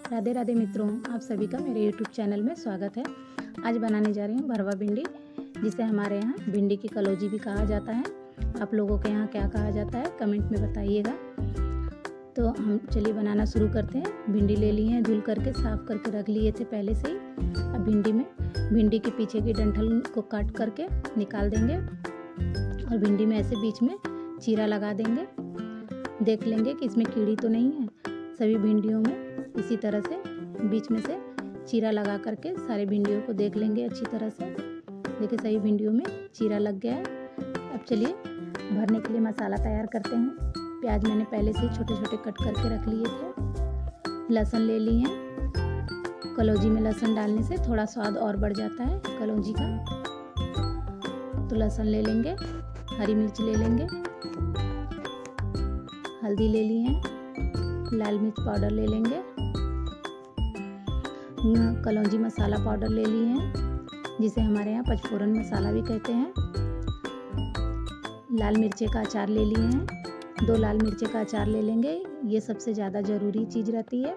राधे राधे मित्रों, आप सभी का मेरे यूट्यूब चैनल में स्वागत है। आज बनाने जा रही हूँ भरवा भिंडी, जिसे हमारे यहाँ भिंडी की कलौजी भी कहा जाता है। आप लोगों के यहाँ क्या कहा जाता है कमेंट में बताइएगा। तो हम चलिए बनाना शुरू करते हैं। भिंडी ले ली है, धुल करके साफ़ करके रख लिए थे पहले से ही। अब भिंडी के पीछे की डंठल को काट करके निकाल देंगे और भिंडी में ऐसे बीच में चीरा लगा देंगे। देख लेंगे कि इसमें कीड़ी तो नहीं है। सभी भिंडियों में इसी तरह से बीच में से चीरा लगा करके सारे भिंडियों को देख लेंगे अच्छी तरह से। देखिए सभी भिंडियों में चीरा लग गया है। अब चलिए भरने के लिए मसाला तैयार करते हैं। प्याज मैंने पहले से छोटे छोटे कट करके रख लिए थे। लहसुन ले लिए हैं। कलौजी में लहसुन डालने से थोड़ा स्वाद और बढ़ जाता है कलौजी का। तो लहसुन ले लेंगे, हरी मिर्च ले लेंगे, हल्दी ले ली है, लाल मिर्च पाउडर ले लेंगे, कलौंजी मसाला पाउडर ले लिए हैं, जिसे हमारे यहाँ पचफोरन मसाला भी कहते हैं। लाल मिर्चे का अचार ले लिए हैं, 2 लाल मिर्चे का अचार ले लेंगे। ये सबसे ज़्यादा ज़रूरी चीज़ रहती है,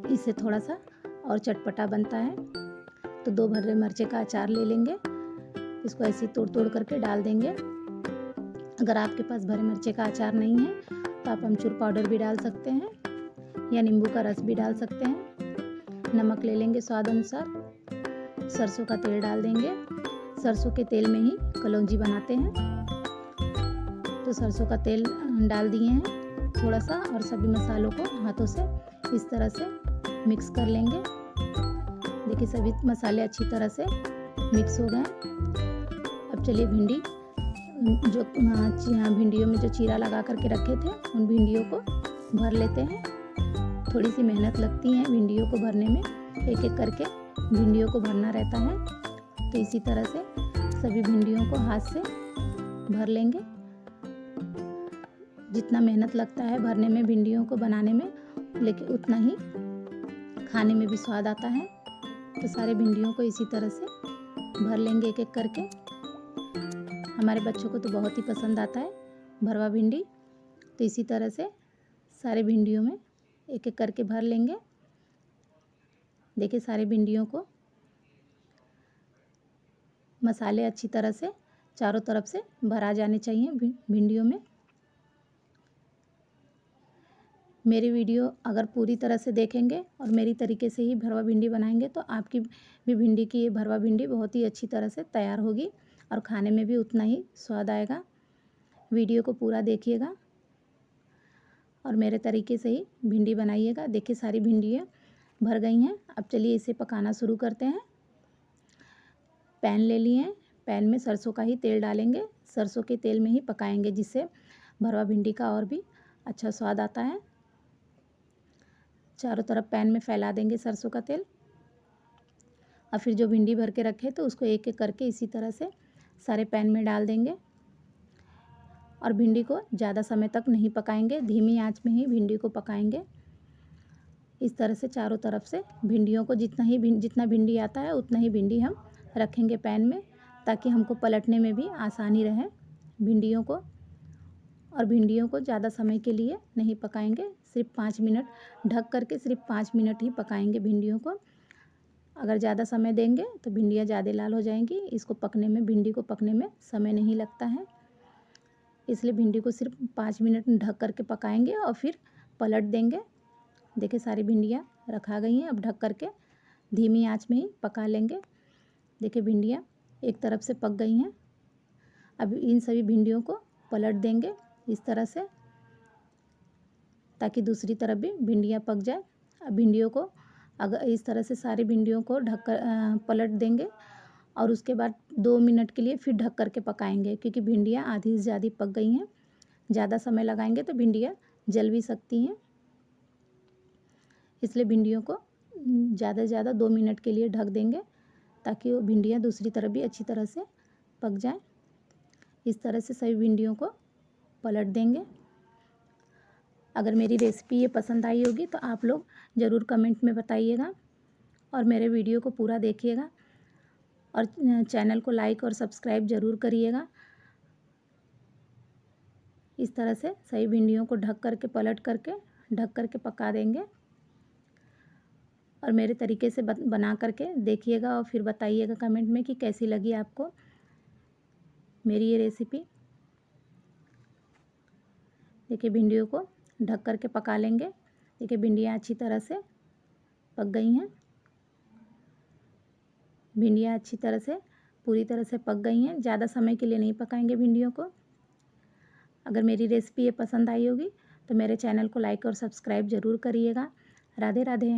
इससे थोड़ा सा और चटपटा बनता है। तो 2 भरे मिर्चे का अचार ले लेंगे, इसको ऐसे तोड़ तोड़ करके डाल देंगे। अगर आपके पास भरे मिर्चे का अचार नहीं है तो आप अमचूर पाउडर भी डाल सकते हैं या नींबू का रस भी डाल सकते हैं। नमक ले लेंगे स्वाद अनुसार। सरसों का तेल डाल देंगे। सरसों के तेल में ही कलौंजी बनाते हैं। तो सरसों का तेल डाल दिए हैं थोड़ा सा, और सभी मसालों को हाथों से इस तरह से मिक्स कर लेंगे। देखिए सभी मसाले अच्छी तरह से मिक्स हो गए। अब चलिए भिंडियों में जो चीरा लगा करके रखे थे उन भिंडियों को भर लेते हैं। थोड़ी सी मेहनत लगती है भिंडियों को भरने में, एक एक करके भिंडियों को भरना रहता है। तो इसी तरह से सभी भिंडियों को हाथ से भर लेंगे। जितना मेहनत लगता है भरने में भिंडियों को बनाने में, लेकिन उतना ही खाने में भी स्वाद आता है। तो सारे भिंडियों को इसी तरह से भर लेंगे एक एक करके। हमारे बच्चों को तो बहुत ही पसंद आता है भरवा भिंडी। तो इसी तरह से सारे भिंडियों में एक एक करके भर लेंगे। देखिए सारे भिंडियों को मसाले अच्छी तरह से चारों तरफ से भरा जाने चाहिए भिंडियों में। मेरी वीडियो अगर पूरी तरह से देखेंगे और मेरी तरीके से ही भरवा भिंडी बनाएंगे तो आपकी भी भिंडी की ये भरवा भिंडी बहुत ही अच्छी तरह से तैयार होगी और खाने में भी उतना ही स्वाद आएगा। वीडियो को पूरा देखिएगा और मेरे तरीके से ही भिंडी बनाइएगा। देखिए सारी भिंडियाँ भर गई हैं। अब चलिए इसे पकाना शुरू करते हैं। पैन ले लिए हैं, पैन में सरसों का ही तेल डालेंगे। सरसों के तेल में ही पकाएंगे, जिससे भरवा भिंडी का और भी अच्छा स्वाद आता है। चारों तरफ पैन में फैला देंगे सरसों का तेल। और फिर जो भिंडी भर के रखे तो उसको एक एक करके इसी तरह से सारे पैन में डाल देंगे। और भिंडी को ज़्यादा समय तक नहीं पकाएंगे, धीमी आंच में ही भिंडी को पकाएंगे। इस तरह से चारों तरफ से भिंडियों को जितना भिंडी आता है उतना ही भिंडी हम रखेंगे पैन में, ताकि हमको पलटने में भी आसानी रहे भिंडियों को। और भिंडियों को ज़्यादा समय के लिए नहीं पकाएंगे, सिर्फ 5 मिनट ढक करके सिर्फ 5 मिनट ही पकाएंगे भिंडियों को। अगर ज़्यादा समय देंगे तो भिंडियाँ ज़्यादा लाल हो जाएंगी। भिंडी को पकने में समय नहीं लगता है, इसलिए भिंडी को सिर्फ 5 मिनट ढक करके पकाएंगे और फिर पलट देंगे। देखिए सारी भिंडियाँ रखा गई हैं। अब ढक करके धीमी आंच में ही पका लेंगे। देखिए भिंडियाँ एक तरफ से पक गई हैं। अब इन सभी भिंडियों को पलट देंगे इस तरह से, ताकि दूसरी तरफ भी भिंडियाँ पक जाए। अब भिंडियों को अगर इस तरह से सारी भिंडियों को ढक कर पलट देंगे और उसके बाद 2 मिनट के लिए फिर ढक करके पकाएंगे, क्योंकि भिंडियाँ आधी से ज़्यादा पक गई हैं। ज़्यादा समय लगाएंगे तो भिंडियाँ जल भी सकती हैं, इसलिए भिंडियों को ज़्यादा से ज़्यादा 2 मिनट के लिए ढक देंगे, ताकि वो भिंडियाँ दूसरी तरफ भी अच्छी तरह से पक जाएं। इस तरह से सभी भिंडियों को पलट देंगे। अगर मेरी रेसिपी ये पसंद आई होगी तो आप लोग ज़रूर कमेंट में बताइएगा और मेरे वीडियो को पूरा देखिएगा और चैनल को लाइक और सब्सक्राइब ज़रूर करिएगा। इस तरह से सभी भिंडियों को ढक करके पलट करके ढक करके पका देंगे। और मेरे तरीके से बना करके देखिएगा और फिर बताइएगा कमेंट में कि कैसी लगी आपको मेरी ये रेसिपी। देखिए भिंडियों को ढक करके पका लेंगे। देखिए भिंडियाँ अच्छी तरह से पक गई हैं। भिंडियाँ अच्छी तरह से पूरी तरह से पक गई हैं। ज़्यादा समय के लिए नहीं पकाएंगे भिंडियों को। अगर मेरी रेसिपी ये पसंद आई होगी तो मेरे चैनल को लाइक और सब्सक्राइब ज़रूर करिएगा। राधे राधे।